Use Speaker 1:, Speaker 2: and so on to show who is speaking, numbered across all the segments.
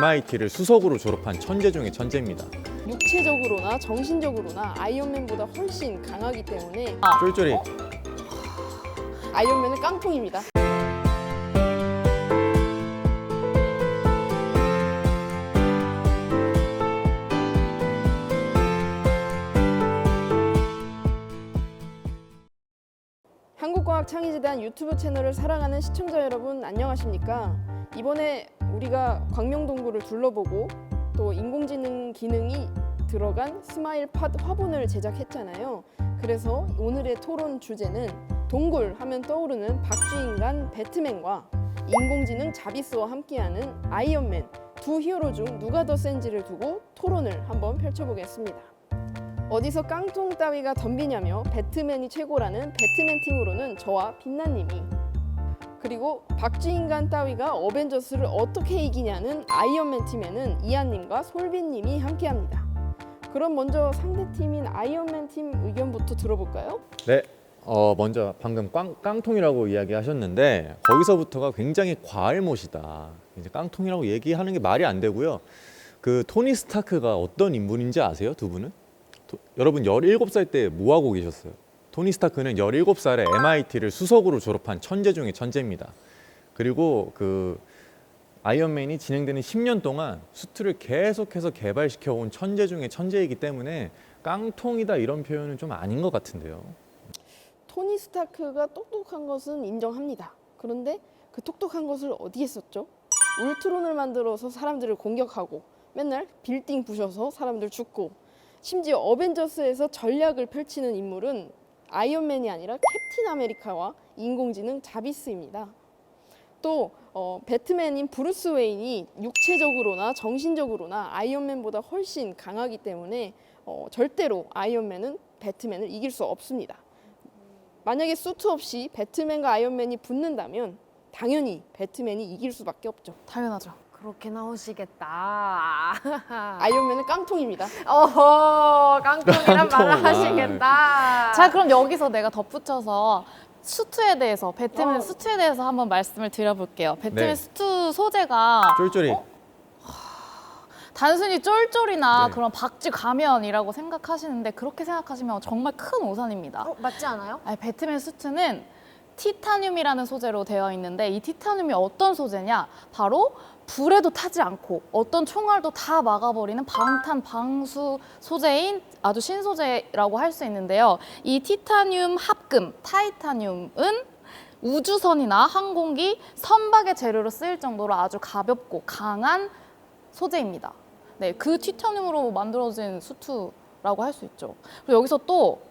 Speaker 1: MIT를 수석으로 졸업한 천재 중에 천재입니다.
Speaker 2: 육체적으로나 정신적으로나 아이언맨보다 훨씬 강하기 때문에
Speaker 1: 쫄쫄이.
Speaker 2: 아이언맨은 깡통입니다. 한국과학창의재단 유튜브 채널을 사랑하는 시청자 여러분 안녕하십니까? 이번에 우리가 광명동굴을 둘러보고 또 인공지능 기능이 들어간 스마일팟 화분을 제작했잖아요. 그래서 오늘의 토론 주제는 동굴 하면 떠오르는 박쥐인간 배트맨과 인공지능 자비스와 함께하는 아이언맨 두 히어로 중 누가 더 센지를 두고 토론을 한번 펼쳐보겠습니다. 어디서 깡통 따위가 덤비냐며 배트맨이 최고라는 배트맨 팀으로는 저와 빛나님이, 그리고 박쥐인간 따위가 어벤져스를 어떻게 이기냐는 아이언맨 팀에는 이한님과 솔빈님이 함께합니다. 그럼 먼저 상대팀인 아이언맨 팀 의견부터 들어볼까요?
Speaker 1: 네. 먼저 방금 깡통이라고 이야기하셨는데 거기서부터가 굉장히 과알못이다. 이제 깡통이라고 얘기하는 게 말이 안 되고요. 그 토니 스타크가 어떤 인물인지 아세요, 두 분은? 여러분 17살 때 뭐 하고 계셨어요? 토니 스타크는 17살에 MIT를 수석으로 졸업한 천재 중에 천재입니다. 그리고 그 아이언맨이 진행되는 10년 동안 수트를 계속해서 개발시켜 온 천재 중에 천재이기 때문에 깡통이다 이런 표현은 좀 아닌 것 같은데요.
Speaker 2: 토니 스타크가 똑똑한 것은 인정합니다. 그런데 그 똑똑한 것을 어디에 썼죠? 울트론을 만들어서 사람들을 공격하고 맨날 빌딩 부셔서 사람들 죽고, 심지어 어벤져스에서 전략을 펼치는 인물은 아이언맨이 아니라 캡틴 아메리카와 인공지능 자비스입니다. 또 배트맨인 브루스 웨인이 육체적으로나 정신적으로나 아이언맨보다 훨씬 강하기 때문에 절대로 아이언맨은 배트맨을 이길 수 없습니다. 만약에 수트 없이 배트맨과 아이언맨이 붙는다면 당연히 배트맨이 이길 수밖에 없죠.
Speaker 3: 당연하죠.
Speaker 4: 그렇게 나오시겠다.
Speaker 2: 아이언맨은 깡통입니다.
Speaker 4: 어허, 깡통이란
Speaker 1: 깡통.
Speaker 4: 말을 하시겠다.
Speaker 3: 자, 그럼 여기서 내가 덧붙여서 수트에 대해서, 배트맨 수트에 대해서 한번 말씀을 드려볼게요. 배트맨
Speaker 1: 네.
Speaker 3: 수트 소재가
Speaker 1: 쫄쫄이.
Speaker 3: 단순히 쫄쫄이나
Speaker 1: 네.
Speaker 3: 그런 박쥐 가면이라고 생각하시는데 그렇게 생각하시면 정말 큰 오산입니다.
Speaker 4: 맞지 않아요?
Speaker 3: 아니, 배트맨 수트는 티타늄이라는 소재로 되어 있는데 이 티타늄이 어떤 소재냐? 바로 불에도 타지 않고 어떤 총알도 다 막아버리는 방탄 방수 소재인 아주 신소재라고 할 수 있는데요. 이 티타늄 합금, 타이타늄은 우주선이나 항공기, 선박의 재료로 쓰일 정도로 아주 가볍고 강한 소재입니다. 네, 그 티타늄으로 만들어진 수트라고 할 수 있죠. 그리고 여기서 또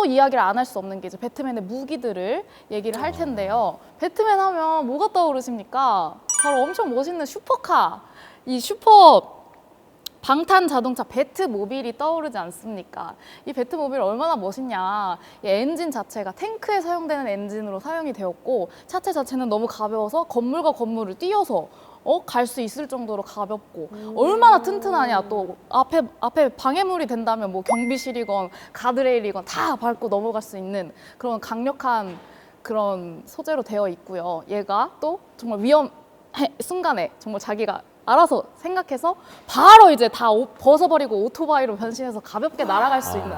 Speaker 3: 이야기를 안 할 수 없는 게 이제 배트맨의 무기들을 얘기를 할 텐데요. 배트맨 하면 뭐가 떠오르십니까? 바로 엄청 멋있는 슈퍼카, 이 슈퍼 방탄 자동차 배트모빌이 떠오르지 않습니까? 이 배트모빌 얼마나 멋있냐. 이 엔진 자체가 탱크에 사용되는 엔진으로 사용이 되었고 차체 자체는 너무 가벼워서 건물과 건물을 띄어서 갈 수 있을 정도로 가볍고 얼마나 튼튼하냐. 또 앞에 방해물이 된다면 뭐 경비실이건 가드레일이건 다 밟고 넘어갈 수 있는 그런 강력한 그런 소재로 되어 있고요. 얘가 또 정말 위험 순간에 정말 자기가 알아서 생각해서 바로 이제 다 벗어버리고 오토바이로 변신해서 가볍게 날아갈 수 있는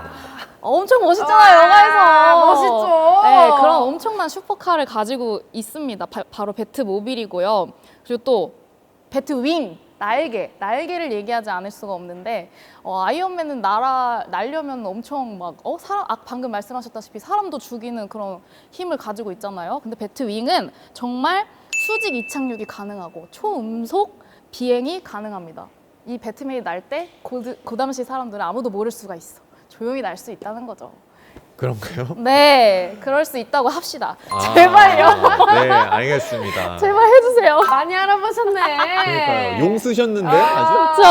Speaker 3: 엄청 멋있잖아요, 영화에서.
Speaker 4: 멋있죠.
Speaker 3: 네, 그런 엄청난 슈퍼카를 가지고 있습니다. 바로 배트모빌이고요. 그리고 또 배트윙, 날개를 얘기하지 않을 수가 없는데 아이언맨은 날려면 엄청 막 방금 말씀하셨다시피 사람도 죽이는 그런 힘을 가지고 있잖아요. 근데 배트윙은 정말 수직 이착륙이 가능하고 초음속 비행이 가능합니다. 이 배트맨이 날 때 그 당시 사람들은 아무도 모를 수가 있어. 조용히 날 수 있다는 거죠.
Speaker 1: 그런가요?
Speaker 3: 네, 그럴 수 있다고 합시다.
Speaker 4: 제발요.
Speaker 1: 네, 알겠습니다.
Speaker 3: 제발 해주세요.
Speaker 4: 많이 알아보셨네.
Speaker 1: 그러니까요. 용 쓰셨는데 아주?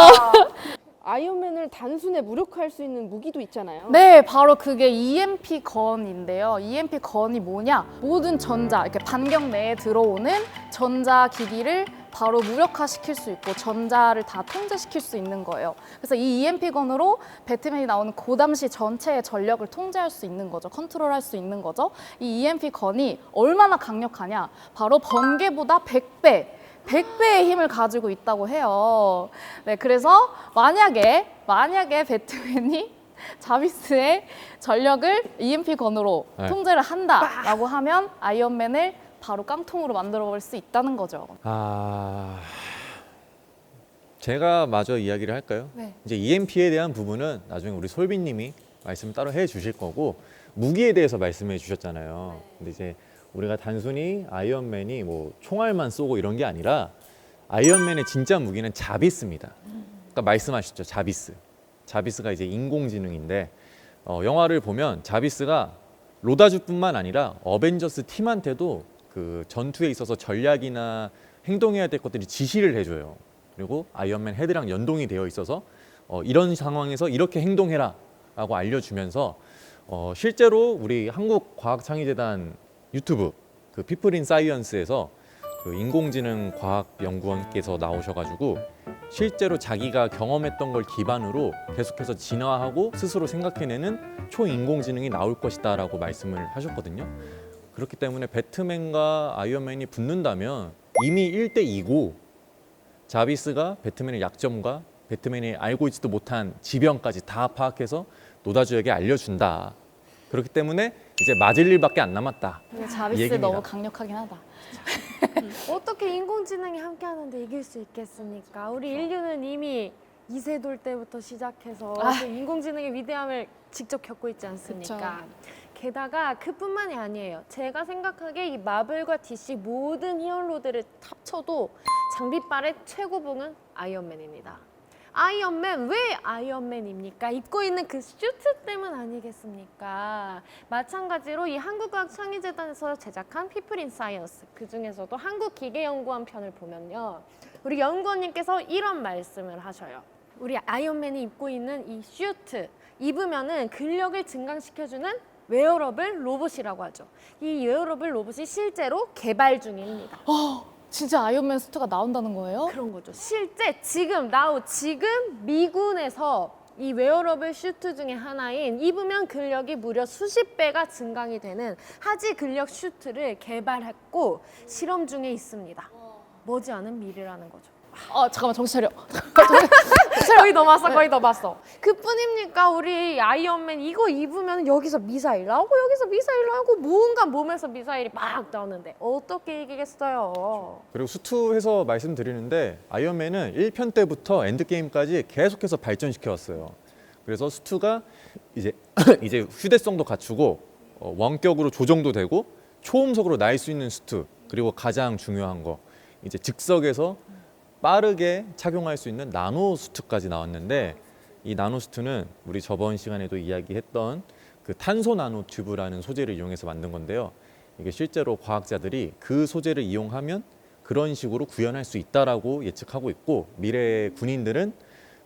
Speaker 2: 아이언맨을 단순에 무력화할 수 있는 무기도 있잖아요.
Speaker 3: 네, 바로 그게 EMP 건인데요. EMP 건이 뭐냐? 모든 이렇게 반경 내에 들어오는 전자기기를 바로 무력화시킬 수 있고 전자를 다 통제시킬 수 있는 거예요. 그래서 이 EMP 건으로 배트맨이 나오는 그 당시 전체의 전력을 통제할 수 있는 거죠. 컨트롤할 수 있는 거죠. 이 EMP 건이 얼마나 강력하냐? 바로 번개보다 100배 100배의 힘을 가지고 있다고 해요. 네, 그래서 만약에 배트맨이 자비스의 전력을 EMP 건으로
Speaker 1: 네.
Speaker 3: 통제를 한다라고 하면 아이언맨을 바로 깡통으로 만들어 볼 수 있다는 거죠.
Speaker 1: 제가 마저 이야기를 할까요?
Speaker 3: 네.
Speaker 1: 이제 EMP에 대한 부분은 나중에 우리 솔비님이 말씀을 따로 해 주실 거고 무기에 대해서 말씀해 주셨잖아요. 근데 이제 우리가 단순히 아이언맨이 뭐 총알만 쏘고 이런 게 아니라 아이언맨의 진짜 무기는 자비스입니다. 그러니까 말씀하셨죠, 자비스. 자비스가 이제 인공지능인데 영화를 보면 자비스가 로다주뿐만 아니라 어벤져스 팀한테도 그 전투에 있어서 전략이나 행동해야 될 것들이 지시를 해줘요. 그리고 아이언맨 헤드랑 연동이 되어 있어서 이런 상황에서 이렇게 행동해라 라고 알려주면서 실제로 우리 한국과학창의재단 유튜브 그 피플 인 사이언스에서 그 인공지능 과학연구원께서 나오셔가지고 실제로 자기가 경험했던 걸 기반으로 계속해서 진화하고 스스로 생각해내는 초인공지능이 나올 것이다 라고 말씀을 하셨거든요. 그렇기 때문에 배트맨과 아이언맨이 붙는다면 이미 1대2고 자비스가 배트맨의 약점과 배트맨이 알고 있지도 못한 지병까지 다 파악해서 노다주에게 알려준다. 그렇기 때문에 이제 맞을 일밖에 안 남았다.
Speaker 3: 근데 자비스
Speaker 1: 얘기입니다.
Speaker 3: 너무 강력하긴 하다.
Speaker 4: 어떻게 인공지능이 함께하는데 이길 수 있겠습니까? 우리 인류는 이미 이세돌 때부터 시작해서 그 인공지능의 위대함을 직접 겪고 있지 않습니까? 게다가 그뿐만이 아니에요. 제가 생각하기에 이 마블과 DC 모든 히어로들을 합쳐도 장비빨의 최고봉은 아이언맨입니다. 아이언맨, 왜 아이언맨입니까? 입고 있는 그 슈트 때문 아니겠습니까? 마찬가지로 이 한국과학창의재단에서 제작한 피플 인 사이언스, 그 중에서도 한국기계연구원 편을 보면요, 우리 연구원님께서 이런 말씀을 하셔요. 우리 아이언맨이 입고 있는 이 슈트 입으면은 근력을 증강시켜주는 웨어러블 로봇이라고 하죠. 이 웨어러블 로봇이 실제로 개발 중입니다.
Speaker 3: 진짜 아이언맨 수트가 나온다는 거예요?
Speaker 4: 그런 거죠. 실제 지금 미군에서 이 웨어러블 슈트 중에 하나인 입으면 근력이 무려 수십 배가 증강이 되는 하지 근력 슈트를 개발했고 실험 중에 있습니다. 머지않은 미래라는 거죠.
Speaker 3: 잠깐만, 정신 차려.
Speaker 4: 거의 넘었어. 그뿐입니까? 우리 아이언맨 이거 입으면 여기서 미사일 나오고 여기서 미사일 나오고 뭔가 몸에서 미사일이 막 나오는데 어떻게 이기겠어요?
Speaker 1: 그리고 수트해서 말씀드리는데 아이언맨은 1편 때부터 엔드게임까지 계속해서 발전시켜 왔어요. 그래서 수트가 이제 휴대성도 갖추고 원격으로 조정도 되고 초음속으로 날 수 있는 수트, 그리고 가장 중요한 거 이제 즉석에서 빠르게 착용할 수 있는 나노 수트까지 나왔는데, 이 나노 수트는 우리 저번 시간에도 이야기했던 그 탄소 나노 튜브라는 소재를 이용해서 만든 건데요. 이게 실제로 과학자들이 그 소재를 이용하면 그런 식으로 구현할 수 있다라고 예측하고 있고, 미래의 군인들은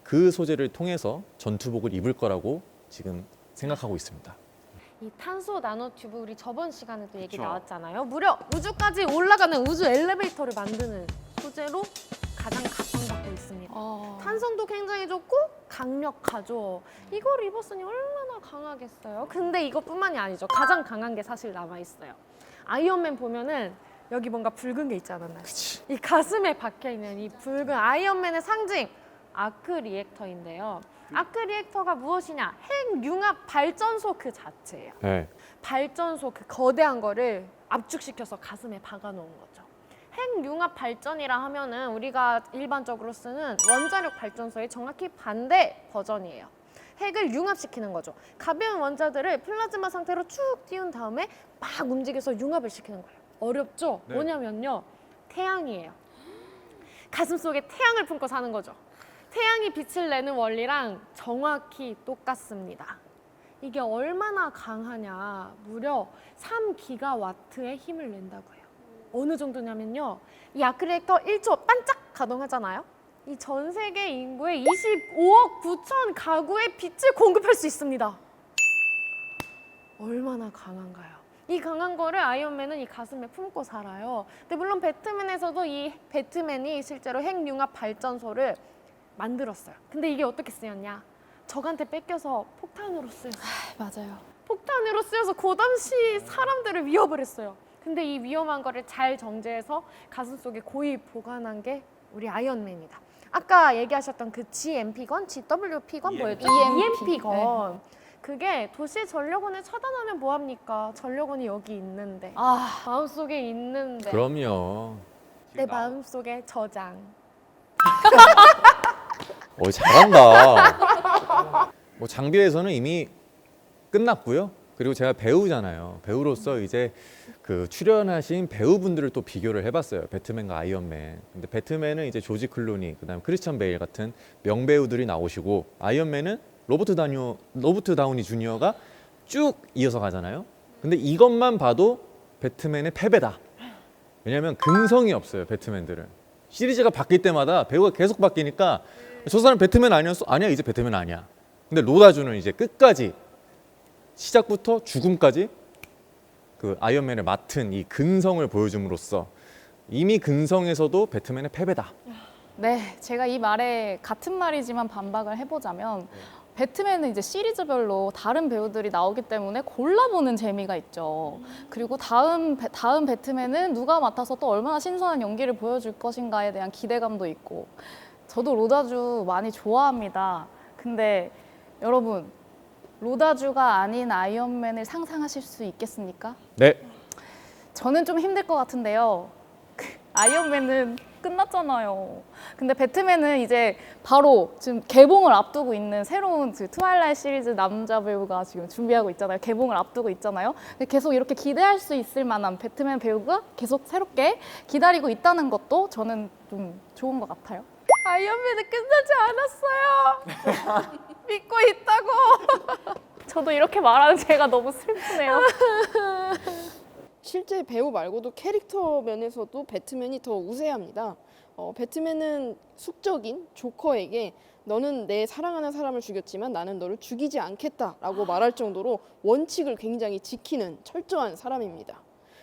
Speaker 1: 그 소재를 통해서 전투복을 입을 거라고 지금 생각하고 있습니다.
Speaker 4: 이 탄소 나노 튜브 우리 저번 시간에도 얘기 나왔잖아요. 무려 우주까지 올라가는 우주 엘리베이터를 만드는 소재로 가장 각광받고 있습니다. 탄성도 굉장히 좋고 강력하죠. 이걸 입었으니 얼마나 강하겠어요. 근데 이것뿐만이 아니죠. 가장 강한 게 사실 남아있어요. 아이언맨 보면은 여기 뭔가 붉은 게 있지 않았나요? 이 가슴에 박혀있는 이 붉은 아이언맨의 상징, 아크 리액터인데요. 아크 리액터가 무엇이냐? 핵융합 발전소 그 자체예요.
Speaker 1: 네.
Speaker 4: 발전소 그 거대한 거를 압축시켜서 가슴에 박아놓은 거죠. 핵융합 발전이라 하면은 우리가 일반적으로 쓰는 원자력 발전소의 정확히 반대 버전이에요. 핵을 융합시키는 거죠. 가벼운 원자들을 플라즈마 상태로 쭉 띄운 다음에 막 움직여서 융합을 시키는 거예요. 어렵죠?
Speaker 1: 네.
Speaker 4: 뭐냐면요, 태양이에요. 가슴속에 태양을 품고 사는 거죠. 태양이 빛을 내는 원리랑 정확히 똑같습니다. 이게 얼마나 강하냐, 무려 3기가와트의 힘을 낸다고 해요. 어느 정도냐면요, 이 아크 리액터 1초 반짝 가동하잖아요. 이 전 세계 인구의 25억 9천 가구의 빛을 공급할 수 있습니다. 얼마나 강한가요? 이 강한 거를 아이언맨은 이 가슴에 품고 살아요. 근데 물론 배트맨에서도 이 배트맨이 실제로 핵융합 발전소를 만들었어요. 근데 이게 어떻게 쓰였냐? 적한테 뺏겨서 폭탄으로 쓰였어요.
Speaker 3: 맞아요.
Speaker 4: 폭탄으로 쓰여서 그 당시 사람들을 위협을 했어요. 근데 이 위험한 거를 잘 정제해서 가슴속에 고이 보관한 게 우리 아이언맨이다. 아까 얘기하셨던 그 GMP건, GWP건 뭐였죠? EMP건. 그게 도시 전력원을 차단하면 뭐합니까? 전력원이 여기 있는데
Speaker 3: 아,
Speaker 4: 마음속에 있는데
Speaker 1: 그럼요.
Speaker 4: 내 마음속에 저장.
Speaker 1: 잘한다. 뭐 장비에서는 이미 끝났고요. 그리고 제가 배우잖아요. 배우로서 이제 그 출연하신 배우분들을 또 비교를 해봤어요. 배트맨과 아이언맨. 근데 배트맨은 이제 조지 클루니, 그다음 크리스천 베일 같은 명배우들이 나오시고, 아이언맨은 로버트 다우니 주니어가 쭉 이어서 가잖아요. 근데 이것만 봐도 배트맨의 패배다. 왜냐하면 근성이 없어요. 배트맨들은 시리즈가 바뀔 때마다 배우가 계속 바뀌니까 저 사람 배트맨 아니었어? 아니야, 이제 배트맨 아니야. 근데 로다주는 이제 끝까지 시작부터 죽음까지 그 아이언맨을 맡은 이 근성을 보여줌으로써 이미 근성에서도 배트맨의 패배다.
Speaker 3: 네, 제가 이 말에 같은 말이지만 반박을 해보자면 배트맨은 이제 시리즈별로 다른 배우들이 나오기 때문에 골라보는 재미가 있죠. 그리고 다음 배트맨은 누가 맡아서 또 얼마나 신선한 연기를 보여줄 것인가에 대한 기대감도 있고, 저도 로다주 많이 좋아합니다. 근데 여러분, 로다주가 아닌 아이언맨을 상상하실 수 있겠습니까?
Speaker 1: 네.
Speaker 3: 저는 좀 힘들 것 같은데요. 아이언맨은 끝났잖아요. 근데 배트맨은 이제 바로 지금 개봉을 앞두고 있는 새로운 그 트와일라이트 시리즈 남자 배우가 지금 준비하고 있잖아요. 개봉을 앞두고 있잖아요. 근데 계속 이렇게 기대할 수 있을 만한 배트맨 배우가 계속 새롭게 기다리고 있다는 것도 저는 좀 좋은 것 같아요.
Speaker 4: 아이언맨은 끝나지 않았어요. 믿고 있다고.
Speaker 3: 저도 이렇게 말하는 제가 너무 슬프네요.
Speaker 2: 실제 배우 말고도 캐릭터 면에서도 배트맨이 더 우세합니다. 배트맨은 숙적인 조커에게 너는 내 사랑하는 사람을 죽였지만 나는 너를 죽이지 않겠다라고 말할 정도로 원칙을 굉장히 지키는 철저한 사람입니다.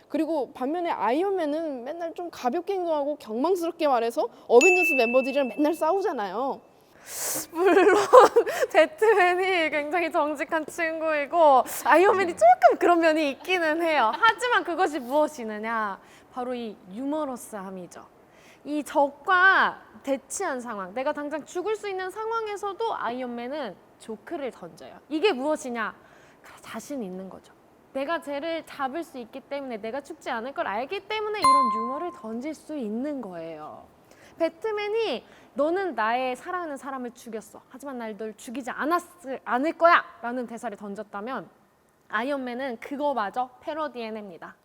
Speaker 2: 그리고 반면에 아이언맨은 맨날 좀 가볍게 행동하고 경망스럽게 말해서 어벤져스 멤버들이랑 맨날 싸우잖아요.
Speaker 4: 물론 배트맨이 굉장히 정직한 친구이고 아이언맨이 조금 그런 면이 있기는 해요. 하지만 그것이 무엇이느냐? 바로 이 유머러스함이죠. 이 적과 대치한 상황, 내가 당장 죽을 수 있는 상황에서도 아이언맨은 조크를 던져요. 이게 무엇이냐? 자신 있는 거죠. 내가 쟤를 잡을 수 있기 때문에, 내가 죽지 않을 걸 알기 때문에 이런 유머를 던질 수 있는 거예요. 배트맨이 너는 나의 사랑하는 사람을 죽였어. 하지만 널 죽이지 않을 거야. 라는 대사를 던졌다면 아이언맨은 그거마저 패러디해냅니다.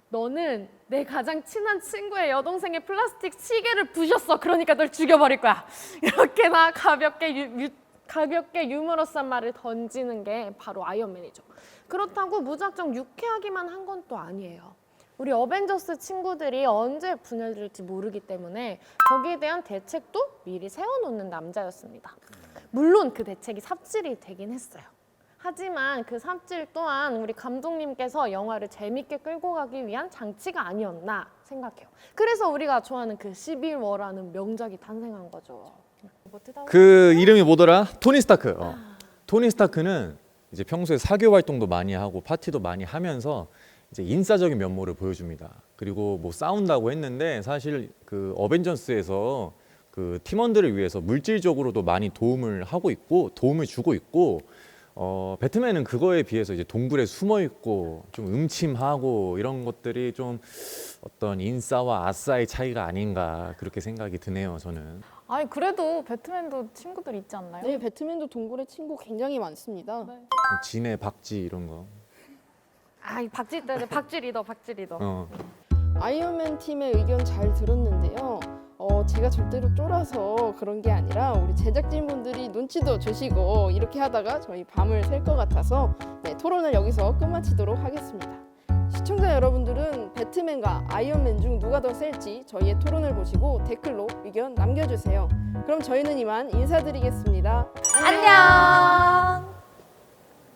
Speaker 4: 너는 내 가장 친한 친구의 여동생의 플라스틱 시계를 부셨어. 그러니까 널 죽여버릴 거야. 이렇게나 가볍게 유머러스한 말을 던지는 게 바로 아이언맨이죠. 그렇다고 무작정 유쾌하기만 한 건 또 아니에요. 우리 어벤져스 친구들이 언제 분열될지 모르기 때문에 거기에 대한 대책도 미리 세워놓는 남자였습니다. 물론 그 대책이 삽질이 되긴 했어요. 하지만 그 삽질 또한 우리 감독님께서 영화를 재밌게 끌고 가기 위한 장치가 아니었나 생각해요. 그래서 우리가 좋아하는 그 시빌 워라는 명작이 탄생한 거죠.
Speaker 1: 그 이름이 뭐더라? 토니 스타크. 토니 스타크는 이제 평소에 사교 활동도 많이 하고 파티도 많이 하면서 이제 인싸적인 면모를 보여줍니다. 그리고 뭐 싸운다고 했는데 사실 그 어벤져스에서 그 팀원들을 위해서 물질적으로도 많이 도움을 주고 있고, 배트맨은 그거에 비해서 이제 동굴에 숨어 있고 좀 음침하고 이런 것들이 좀 어떤 인싸와 아싸의 차이가 아닌가 그렇게 생각이 드네요, 저는.
Speaker 3: 아니 그래도 배트맨도 친구들 있지 않나요?
Speaker 2: 네, 배트맨도 동굴에 친구 굉장히 많습니다.
Speaker 3: 네.
Speaker 1: 진해, 박쥐 이런 거.
Speaker 4: 박쥐 리더.
Speaker 2: 아이언맨 팀의 의견 잘 들었는데요. 제가 절대로 쫄아서 그런 게 아니라 우리 제작진분들이 눈치도 주시고 이렇게 하다가 저희 밤을 샐 것 같아서 토론을 여기서 끝마치도록 하겠습니다. 시청자 여러분들은 배트맨과 아이언맨 중 누가 더 셀지 저희의 토론을 보시고 댓글로 의견 남겨주세요. 그럼 저희는 이만 인사드리겠습니다.
Speaker 3: 안녕.